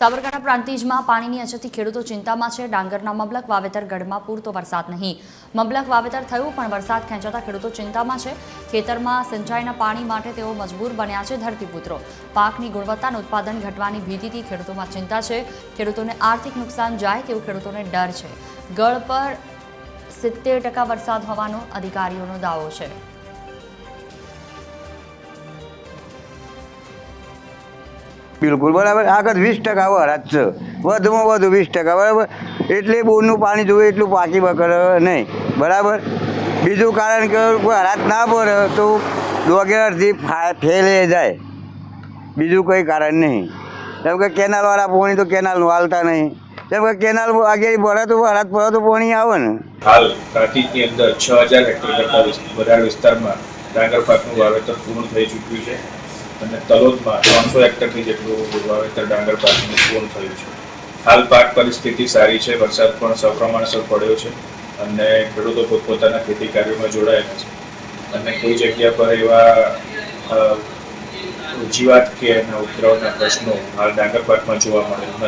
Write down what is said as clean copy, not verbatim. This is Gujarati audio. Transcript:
સાબરકાંઠા પ્રાંતિજમાં પાણીની અછતથી ખેડૂતો ચિંતામાં છે। ડાંગરના મબલખ વાવેતર ગઢમાં પૂરતો વરસાદ નહીં। મબલખ વાવેતર થયું પણ વરસાદ ખેંચાતા ખેડૂતો ચિંતામાં છે। ખેતરમાં સિંચાઈના પાણી માટે તેઓ મજબૂર બન્યા છે। ધરતીપુત્રો પાકની ગુણવત્તા અને ઉત્પાદન ઘટવાની ભીતિથી ખેડૂતોમાં ચિંતા છે। ખેડૂતોને આર્થિક નુકસાન જાય તેવું ખેડૂતોને ડર છે। ગળ પર 70% વરસાદ હોવાનો અધિકારીઓનો દાવો છે। बिल्कुल बराबर आगर 20% वराज छे વધુમાં વધુ 20% बराबर એટલે બોરનું પાણી જોઈએ એટલું પાકી બકર નહીં બરાબર। બીજું કારણ કે વરાજ ના ભરે તો ડોગેરથી ફેલે જાય, બીજું કોઈ કારણ નહીં। કેમ કે કેનાલવાળા પાણી તો કેનાલનું હાલતા નહીં, કેમ કે કેનાલ આગે ભરે તો વરાજ પડે તો પાણી આવે ને। હાલ પ્રાંતિજની અંદર 6000 હેક્ટર કરતા વધારે વિસ્તારમાં ડાંગર પાકનું વાવેતર પૂર્ણ થઈ ચૂક્યું છે અને તલોદમાં 300 હેક્ટરથી જેટલું વાવેતર ડાંગર પાકનું પૂર્ણ થયું છે। હાલ પાક પરિસ્થિતિ સારી છે, વરસાદ પણ સપ્રમાણસર પડ્યો છે અને ખેડૂતો પોતપોતાના ખેતી કાર્યોમાં જોડાયેલા છે અને કોઈ જગ્યા પર એવા જીવાત કે ઉપદ્રવના પ્રશ્નો હાલ ડાંગર પાકમાં જોવા મળે નથી।